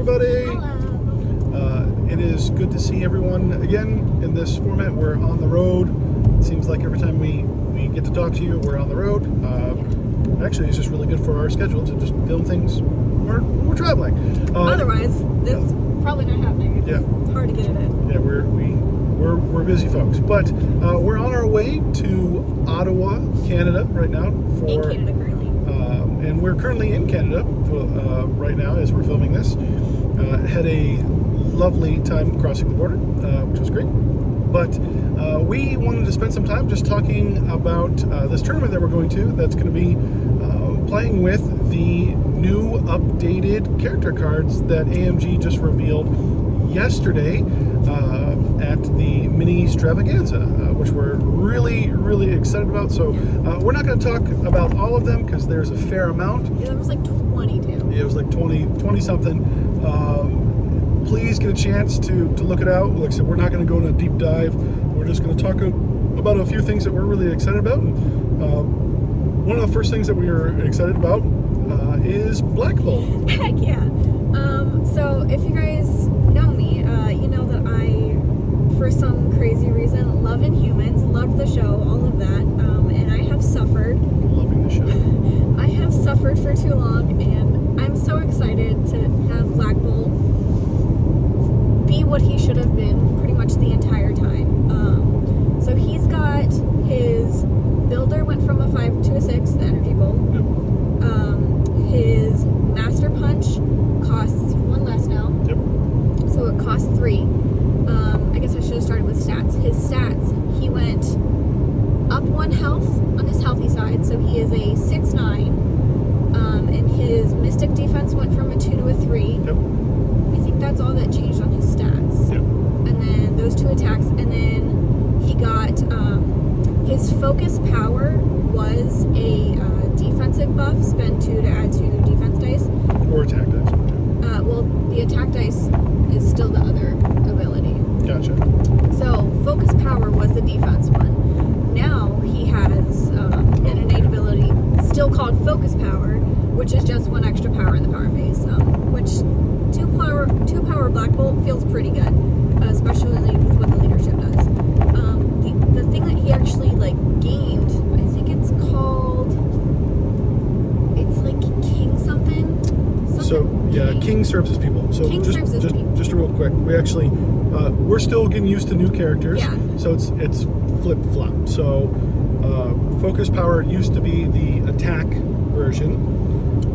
everybody. Hello. It is good to see everyone again in this format. We're on the road. It seems like every time we get to talk to you, we're on the road. Actually, it's just really good for our schedule to just film things when we're traveling. Otherwise, this probably not happening. It's hard to get it in. Yeah, we're busy folks, but we're on our way to Ottawa, Canada, right now. In Canada currently. And we're currently in Canada right now as we're filming this. Had a lovely time crossing the border, which was great. But we wanted to spend some time just talking about this tournament that we're going to. That's going to be playing with the new updated character cards that AMG just revealed yesterday at the mini extravaganza, which we're really, really excited about. So we're not going to talk about all of them because there's a fair amount. Yeah, there was like 22. It was like 20 something. Please get a chance to look it out. Like I said, we're not going to go in a deep dive. We're just going to talk about a few things that we're really excited about. One of the first things that we are excited about is Black Bolt. Heck yeah. So if you guys know me, you know that I, for some crazy reason, love Inhumans, loved the show, all of that, and I have suffered. Loving the show. I have suffered for too long, and I'm so excited to have Black Bolt be what he should have been pretty much the entire time. So he's got his builder went from a 5 to a 6, the energy bolt. Yep. His master punch costs 1 less now. Yep. So it costs 3. I guess I should have started with stats. His stats, he went up 1 health on his healthy side, so he is a 6/9. And his mystic defense went from a 2 to a 3. Yep. I think that's all that changed on his stats. Yep. And then those 2 attacks, and then he got his focus power was a defensive buff, spend 2 to add 2 defense dice. Or attack dice. Well, the attack dice is still the other ability. Gotcha. So focus power was the defense one. Now he has an innate ability still called focus power, which is just 1 extra power in the power base. Which 2 power Black Bolt feels pretty good, especially with what the leadership does. The thing that he actually gained, I think it's called, it's like King something. So yeah, King serves his people. So King serves his people. Just real quick, we actually we're still getting used to new characters. Yeah. So it's flip flop. So focus power used to be the attack version.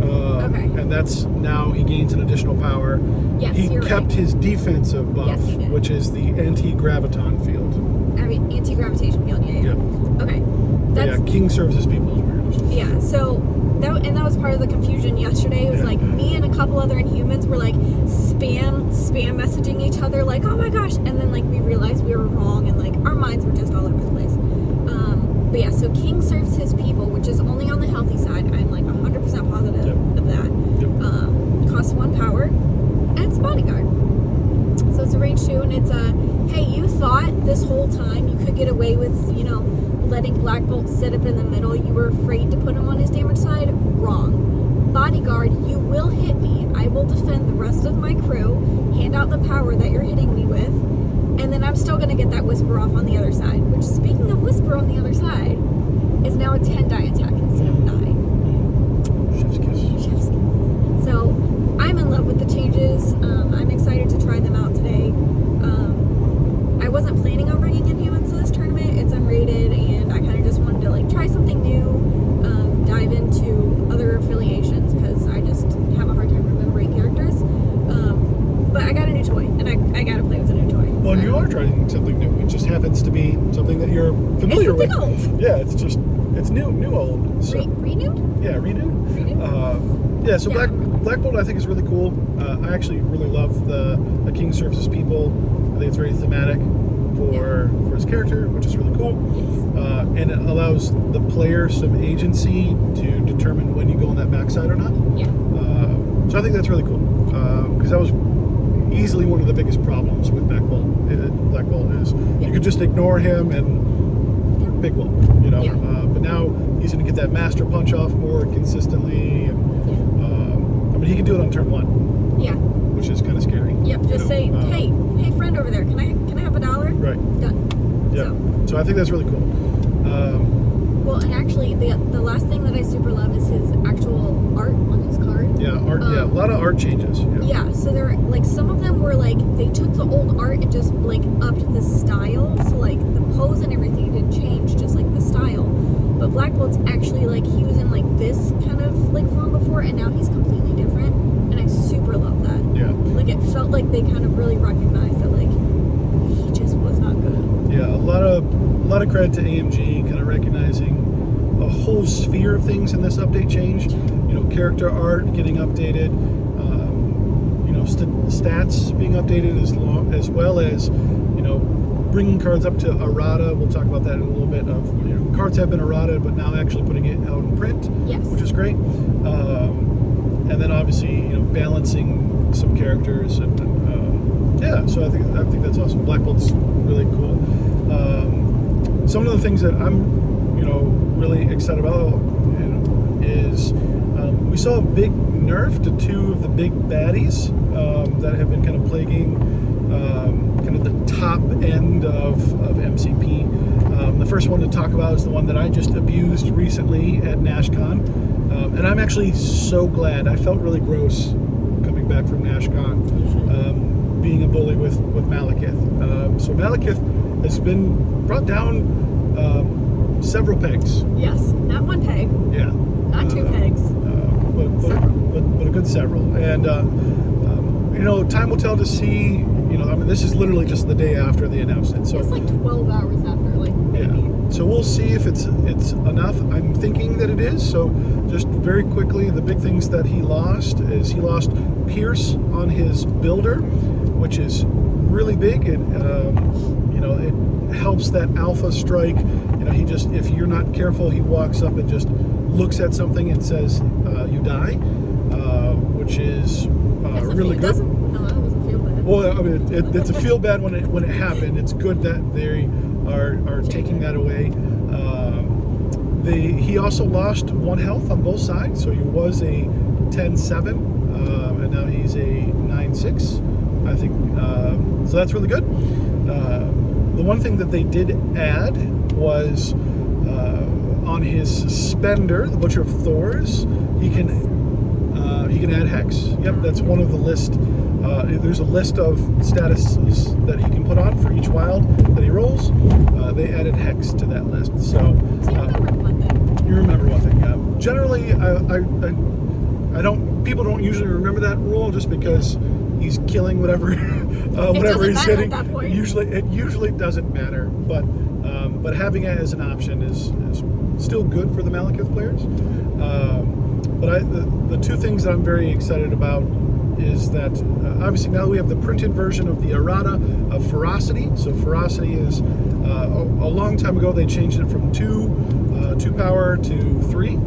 Okay. And that's now he gains an additional power. Yes, he you're kept right. his defensive buff, Yes, he did. which is the anti-graviton field. I mean, anti-gravitation field, yeah. Okay. Yeah, King serves his people is weird. Yeah, so that was part of the confusion yesterday. It was like me and a couple other Inhumans were like spam messaging each other like, oh my gosh, and then we realized we were wrong and our minds were just all over the place. But yeah, so King serves his people, which is only on the healthy side. I'm 100% positive of that. Yep. Costs 1 power, and it's bodyguard. So it's a range 2, and it's a, hey, you thought this whole time you could get away with, letting Black Bolt sit up in the middle. You were afraid to put him on his damage side? Wrong. Bodyguard, you will hit me. I will defend the rest of my crew, hand out the power that you're hitting me with, and then I'm still going to get that Whisper off on the other side, which, speaking of Whisper on the other side, is now a 10 die attack instead of 9. Chef's kiss. Chef's kiss. So, I'm in love with the changes. I'm excited to try them out today. I wasn't planning on bringing Inhumans to this tournament. It's unrated, and I kind of just wanted to try something new, dive into other affiliations, because I just have a hard time remembering characters. But I got a new toy, and I got to play with a new toy. Well, you are trying something new. It just happens to be something that you're familiar with. Old. Yeah, it's new old. So, Renewed? Yeah, renewed. Yeah, so Black Bolt I think is really cool. I actually really love the King serves his people. I think it's very thematic for his character, which is really cool. And it allows the player some agency to determine when you go on that backside or not. Yeah. So I think that's really cool. Because that was easily one of the biggest problems with Black Bolt is you could just ignore him and big whoop, but now he's going to get that master punch off more consistently, and I mean he can do it on turn 1. Yeah. which is kind of scary. Yep. Just say, hey, friend over there, can I have $1? Right. Done. Yeah. So I think that's really cool. Well, and actually, the last thing that I super love is his actual art on his card. Yeah, art. Yeah, a lot of art changes. Yeah. So there, like, some of them were like they took the old art and just like upped the style. So like the pose and everything didn't change, just like the style. But Black Bolt's actually like he was in like this kind of like form before, and now he's completely different, and I super love that. Yeah. Like it felt like they kind of really recognized that like he just was not good. Yeah, a lot of credit to AMG, kind of recognizing a whole sphere of things in this update change. You know, character art getting updated, you know, stats being updated as well as, you know, bringing cards up to errata. We'll talk about that in a little bit. Of, you know, cards have been errata, but now actually putting it out in print, Yes. which is great. And then obviously, you know, balancing some characters and yeah. So I think that's awesome. Black Bolt's really cool. Some of the things that I'm, you know, really excited about, you know, is we saw a big nerf to two of the big baddies that have been kind of plaguing kind of the top end of MCP. The first one to talk about is the one that I just abused recently at NashCon, and I'm actually so glad. I felt really gross coming back from NashCon, being a bully with Malekith. So Malekith has been brought down several pegs. Yes, not one peg, Yeah. not two pegs. But a good several. And, you know, time will tell to see, you know, I mean, this is literally just the day after the announcement. So It's like 12 hours after, like, maybe. yeah. So we'll see if it's enough. I'm thinking that it is. So just very quickly, the big things that he lost is he lost Pierce on his builder, which is really big. It, you know, it helps that alpha strike. You know, he just, if you're not careful, he walks up and just looks at something and says, you die, which is really good. No, that doesn't feel bad. Well, I mean, it's a feel bad when it happened. It's good that they are taking that away. He also lost 1 health on both sides, so he was a 10-7, and now he's a 9-6. I think so. That's really good. The one thing that they did add was on his suspender, the Butcher of Thors, he can add Hex. Yep, that's one of the list. There's a list of statuses that he can put on for each wild that he rolls. They added Hex to that list. So you remember one thing. You remember one thing. Generally, I don't. People don't usually remember that rule just because he's killing whatever he's hitting. At that point. It usually doesn't matter, but having it as an option is still good for the Malekith players. But the two things that I'm very excited about is that obviously now we have the printed version of the errata of Ferocity. So Ferocity is a long time ago they changed it from 2 power to 3,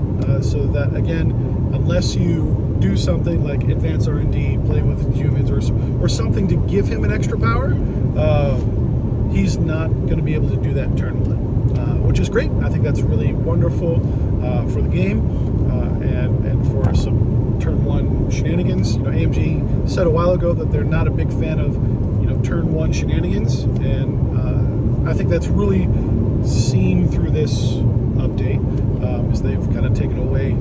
so that again, unless you do something like advance R&D, play with humans, or something to give him an extra power, he's not going to be able to do that in turn 1, which is great. I think that's really wonderful for the game and for some turn 1 shenanigans. You know, AMG said a while ago that they're not a big fan of, you know, turn 1 shenanigans, and I think that's really seen through this update, as they've kind of taken away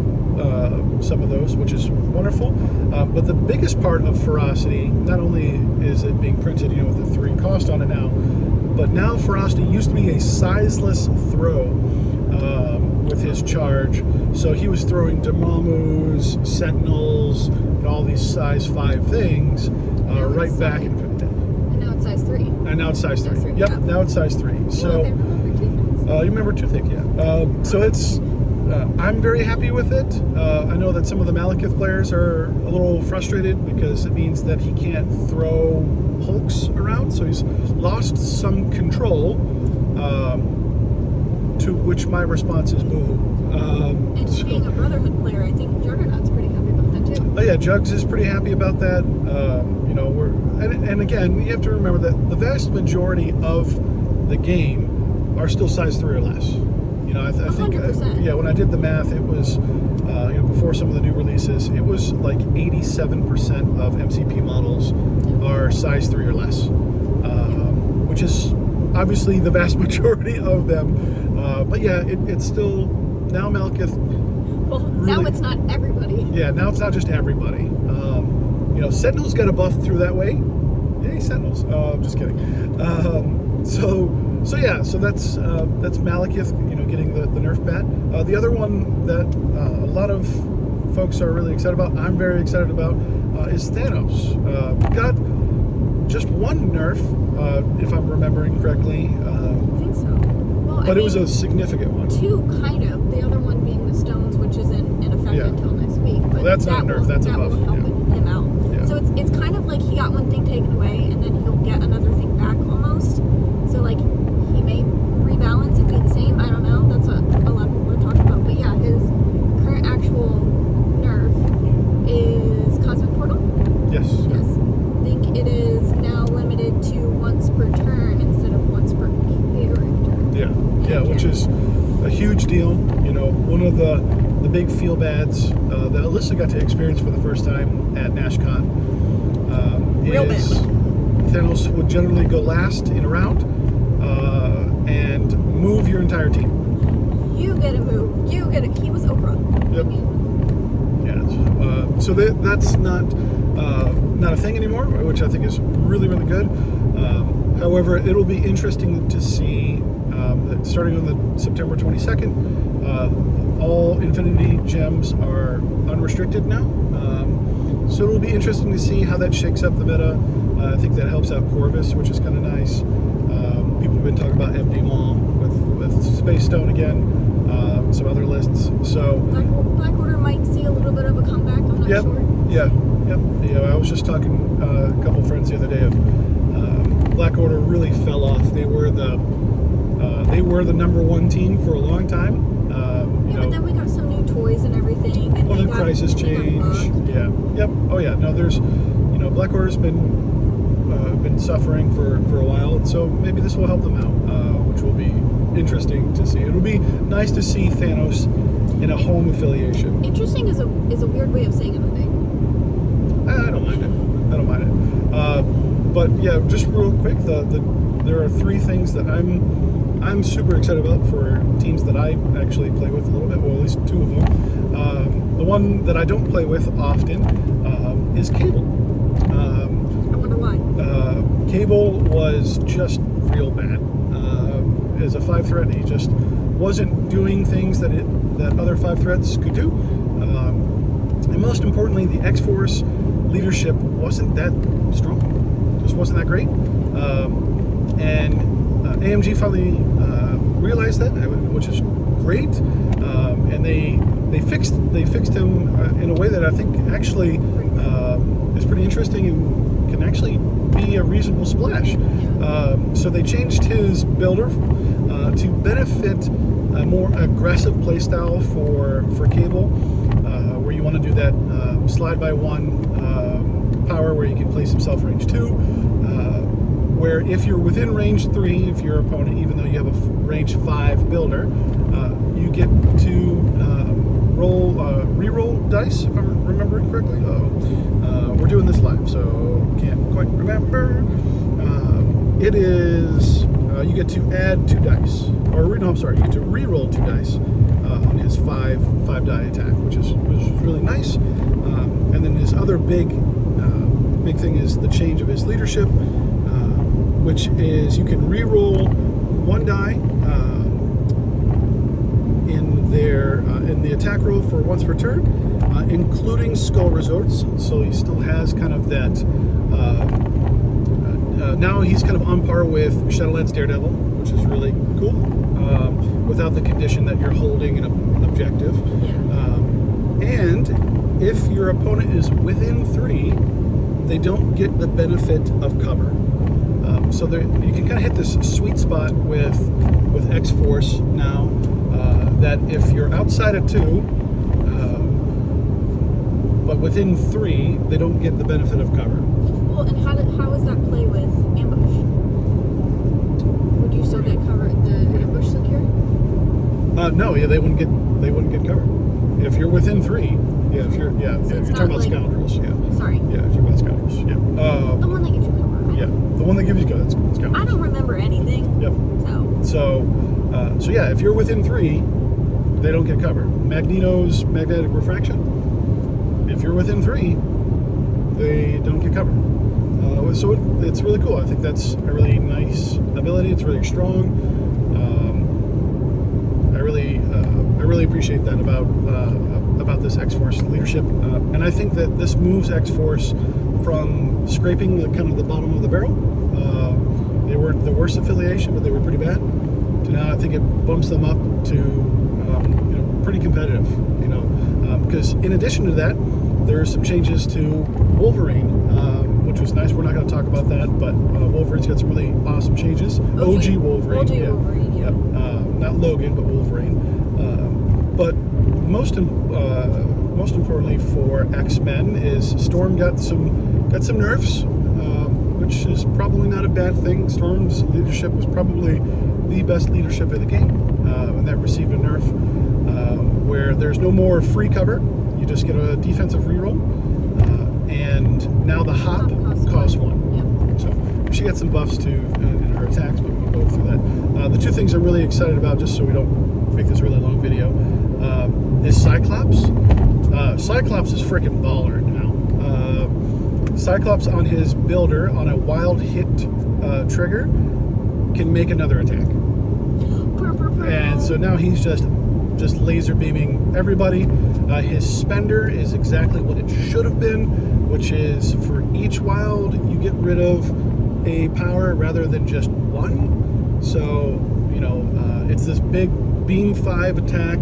some of those, which is wonderful. But the biggest part of Ferocity, not only is it being printed, you know, with the 3 cost on it now, but now Ferocity used to be a sizeless throw with his charge. So he was throwing Dormammu's, Sentinels, and all these size 5 things right back in. And now it's size 3. And now it's size 3. Yep, yeah. now it's size 3. So you remember Toothache, yeah. So it's I'm very happy with it. I know that some of the Malekith players are a little frustrated because it means that he can't throw hulks around, so he's lost some control, to which my response is boo. And being a Brotherhood player, I think Juggernaut's pretty happy about that too. Oh yeah, Jugs is pretty happy about that. You know, and again, you have to remember that the vast majority of the game are still size 3 or less. You You know, I think 100%. yeah, when I did the math, it was before some of the new releases, it was like 87% of MCP models are size 3 or less, which is obviously the vast majority of them. But yeah, it's still now Malekith. Well, now it's not everybody. Yeah, now it's not just everybody. Sentinels got a buff through that way. Yay, Sentinels. Just kidding. So that's Malekith, getting the nerf bat. The other one that a lot of folks are really excited about, I'm very excited about, is Thanos. Got just one nerf, if I'm remembering correctly. I think so. Well, but it was a significant one. Two, kind of. The other one being the stones, which isn't in effect until next week. But well, that's not a nerf, that's a buff. That will help him out. Yeah. So it's kind of like he got one thing taken away, and then he'll get another thing back almost. So like he may rebalance and be the same. I don't know. That's what a lot of people are talking about. But yeah, his current actual nerf is Cosmic Portal. Yes. Yes. I think it is now limited to once per turn instead of once per character. Yeah, which is a huge deal. One of the big feel bads that Alyssa got to experience for the first time at NashCon is Thanos would generally go last in a round and move your entire team. You get a move. He was Oprah. Yep. Yeah. So that's not a thing anymore, which I think is really, really good. However, it'll be interesting to see that starting on the September 22nd, all Infinity Gems are unrestricted now. So it'll be interesting to see how that shakes up the meta. I think that helps out Corvus, which is kind of nice. People have been talking about MD Maw with Space Stone again, some other lists. So Black Order might see a little bit of a comeback. I'm not sure. Yep. I was just talking a couple friends the other day of Black Order really fell off. They were the number one team for a long time. But then we got some new toys and everything. And the Crisis change. Yeah. Yep. Oh yeah. No, there's Black Order's been suffering for a while, and so maybe this will help them out, which will be interesting to see. It'll be nice to see Thanos in a home affiliation. Interesting is a weird way of saying anything. I don't mind it. But yeah, just real quick, there are three things that I'm super excited about for teams that I actually play with a little bit. Well, at least two of them. The one that I don't play with often is Cable. I wonder why. Cable was just real bad. As a 5-threat, he just wasn't doing things that other 5-threats could do. And most importantly, the X-Force leadership wasn't that strong. Just wasn't that great. And AMG finally realized that, which is great. And they fixed him in a way that I think actually is pretty interesting and can actually be a reasonable splash. So they changed his builder to benefit a more aggressive playstyle for Cable, where you want to do that slide by one power where you can place himself range 2, where if you're within range 3, if your opponent, even though you have a range 5 builder, you get to re-roll dice, if I'm remembering correctly. We're doing this live, so can't quite remember. It is, you get to add 2 dice, you get to re-roll 2 dice on his 5 die attack, which is really nice. And then his other big thing is the change of his leadership, which is you can re-roll 1 die in the attack roll for once per turn, including Skull Resorts. So he still has kind of that. Now he's kind of on par with Shadowlands Daredevil, which is really cool, without the condition that you're holding an objective. And if your opponent is within 3, they don't get the benefit of cover. So you can kind of hit this sweet spot with X-Force now, that if you're outside of 2, but within 3, they don't get the benefit of cover. Well, and how does that play with ambush? Would you still get cover the ambush secure? No, yeah, they wouldn't get covered. If you're within 3, yeah, if you're So it's you're talking not about like- scoundrels, yeah. Sorry. Yeah, if you're about scoundrels, yeah. The one that gives you cover. Yeah, the one that gives you that's scoundrels. I don't remember anything. Yep. So. So yeah, if you're within 3, they don't get covered. Magneto's magnetic refraction, if you're within 3, they don't get covered. So it's really cool. I think that's a really nice ability. It's really strong. I really appreciate that about this X-Force leadership, and I think that this moves X-Force from scraping the kind of the bottom of the barrel. They were the worst affiliation, but they were pretty bad. To now, I think it bumps them up to pretty competitive. Because in addition to that, there are some changes to Wolverine, which was nice. We're not going to talk about that, but Wolverine's got some really awesome changes. OG Wolverine. OG Wolverine, yeah. Not Logan, but Wolverine. But most importantly for X-Men is Storm got some nerfs, which is probably not a bad thing. Storm's leadership was probably the best leadership of the game, and that received a nerf where there's no more free cover. You just get a defensive reroll, and now the hop costs 1. Yep. So she got some buffs too in her attacks, but we'll go through that. The 2 things I'm really excited about, just so we don't make this a really long video, is Cyclops. Cyclops is freaking baller now. Cyclops on his builder on a wild hit trigger can make another attack, and so now he's just laser beaming everybody. His spender is exactly what it should have been, which is for each wild you get rid of a power rather than just 1. So it's this big beam 5 attack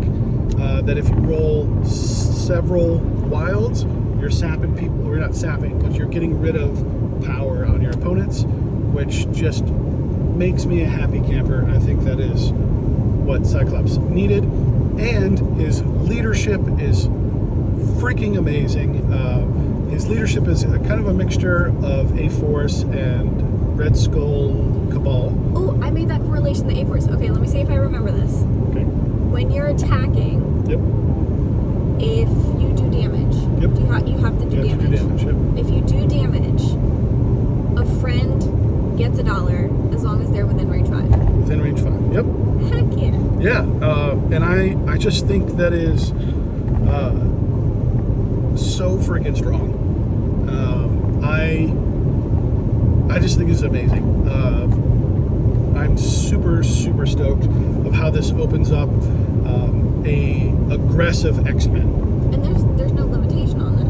that if you roll several wilds, you're sapping people, or you're not sapping, but you're getting rid of power on your opponents, which just makes me a happy camper. I think that is what Cyclops needed, and his leadership is freaking amazing. His leadership is kind of a mixture of A-Force and Red Skull Cabal. Oh, I made that correlation to A-Force. Okay, let me see if I remember this. Okay. When you're attacking, Yep. if you do damage, Yep. you have to do You have damage. to do damage. Yep. If you do damage, a friend gets $1 as long as they're within range 5. Within range 5. Yep. Heck yeah. Yeah, and I just think that is so freaking strong. I just think it's amazing. I'm super stoked of how this opens up a aggressive X-Men. And there's no limitation on that.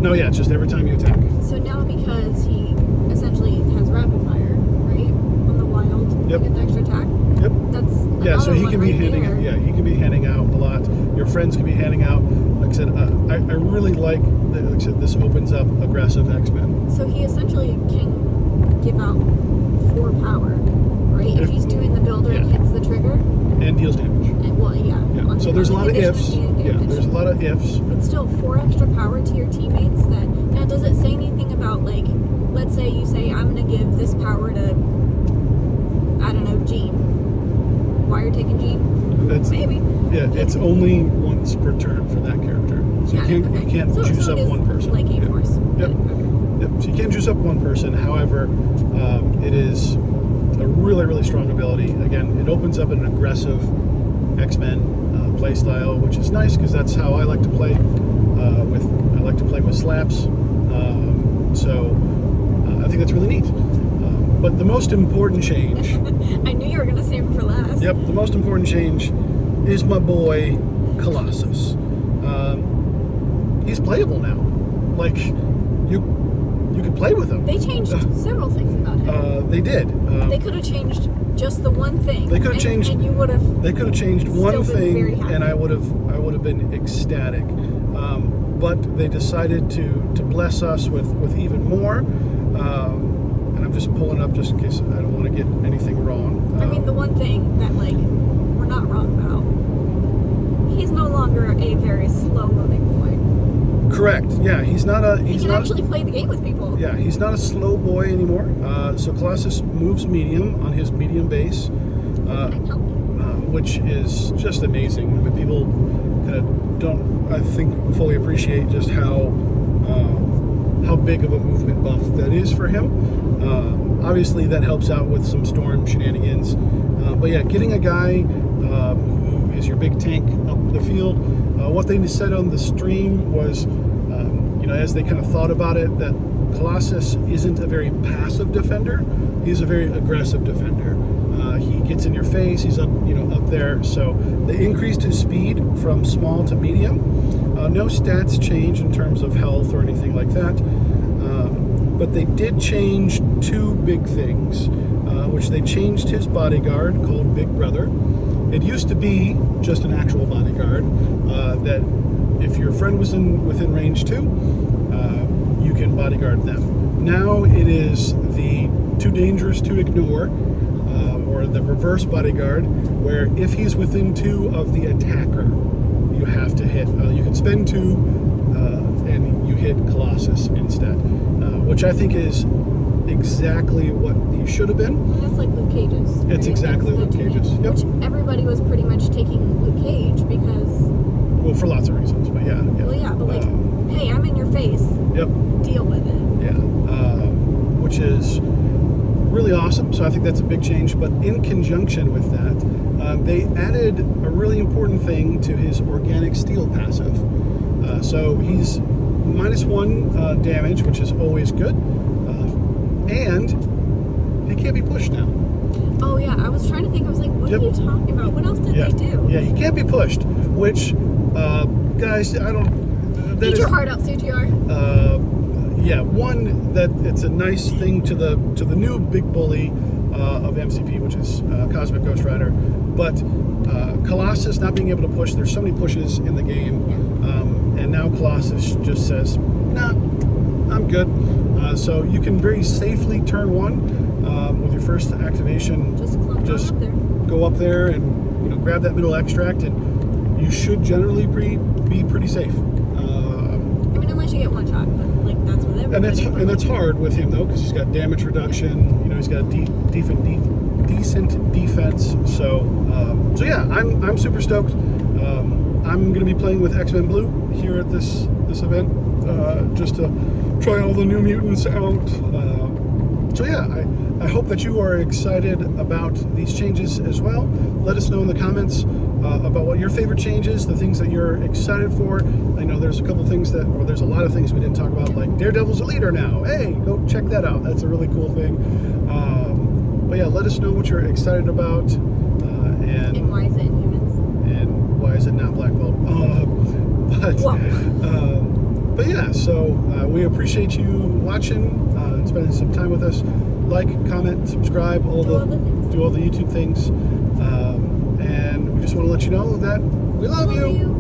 No, yeah, it's just every time you attack. So now because he essentially has rapid fire, right, on the wild, Yep. you get the extra attack. Yep. That's Yeah, so he another can one be right handing there. out. Yeah, he can be handing out a lot. Your friends can be handing out. Like I said, I really like I said, this opens up aggressive X-Men. So he essentially can give out 4 power, right? If he's doing the builder and Yeah. hits the trigger. And deals damage. And, well, yeah. Yeah. So there's a lot of ifs. Yeah, there's a lot of ifs. But still, 4 extra power to your teammates. Now, does it say anything about, like, let's say you say, I'm going to give this power to, I don't know, Jean. Why you're taking Jean? It's, Maybe. Yeah, it's only once per turn for that character. So Got you it, can't, okay. you can't So juice it up is one person. like A-Force. Yep. Okay. Yep. So you can't juice up one person. However, it is a really strong ability. Again, it opens up an aggressive X-Men play style, which is nice because that's how I like to play. I like to play with slaps. So I think that's really neat. But the most important change. I knew you were going to save him for last. Yep, the most important change is my boy Colossus. He's playable now. Like you could play with him. They changed several things about him. They did. They could have changed just the one thing. They could have changed. and you would have. They could have changed one still been very thing, happy. and I would have been ecstatic. But they decided to bless us with even more. And I'm just pulling up just in case I don't want to get anything wrong. I mean, the one thing that, like, we're not wrong about, he's no longer a very slow-moving boy. Correct. Yeah, he's not a. He He's can not. actually play the game with people. Yeah, he's not a slow boy anymore. So Colossus moves medium on his medium base. I can help you. which is just amazing. I mean, people kind of don't, I think, fully appreciate just how big of a movement buff that is for him. Obviously, that helps out with some storm shenanigans. But yeah, getting a guy who is your big tank up the field. What they said on the stream was, as they kind of thought about it, that Colossus isn't a very passive defender. He's a very aggressive defender. He gets in your face. He's up there. So they increased his speed from small to medium. No stats change in terms of health or anything like that. But they did change two big things, which they changed his bodyguard called Big Brother. It used to be just an actual bodyguard that if your friend was within range 2, you can bodyguard them. Now it is the too dangerous to ignore, or the reverse bodyguard, where if he's within 2 of the attacker, you have to hit. You can spend 2 and you hit Colossus instead, which I think is exactly what he should have been. That's like Luke Cage's. Right? It's exactly Luke Cage's. Yep. Which everybody was pretty much taking Luke Cage because... Well, for lots of reasons, but yeah. Well, yeah, but hey, I'm in your face. Yep. Deal with it. Yeah. Which is really awesome. So I think that's a big change. But in conjunction with that, they added a really important thing to his organic steel passive. So he's -1 damage, which is always good. And he can't be pushed now. Oh yeah, I was trying to think. I was like, what Yep. are you talking about? What else did they do? Yeah, he can't be pushed. Which, guys, I don't. Eat your heart out, CGR. Yeah, one, that it's a nice thing to the new big bully of MCP, which is Cosmic Ghost Rider. But Colossus not being able to push, there's so many pushes in the game, and now Colossus just says, nah, I'm good. So you can very safely turn 1 with your first activation. Just up there. Go up there and grab that middle extract, and you should generally be pretty safe. I mean, unless you get one shot, but like that's with everybody. And that's hard with him though, because he's got damage reduction. He's got decent defense. So yeah, I'm super stoked. I'm going to be playing with X-Men Blue here at this event, just to try all the new mutants out. So yeah, I hope that you are excited about these changes as well. Let us know in the comments about what your favorite changes, the things that you're excited for. I know there's a couple things there's a lot of things we didn't talk about, like Daredevil's a leader now. Hey, go check that out. That's a really cool thing. But yeah, let us know what you're excited about. And why is it Inhumans? And why is it not Black Bolt? But yeah, so we appreciate you watching and spending some time with us. Like, comment, subscribe, do all the YouTube things. And we just want to let you know that we love you.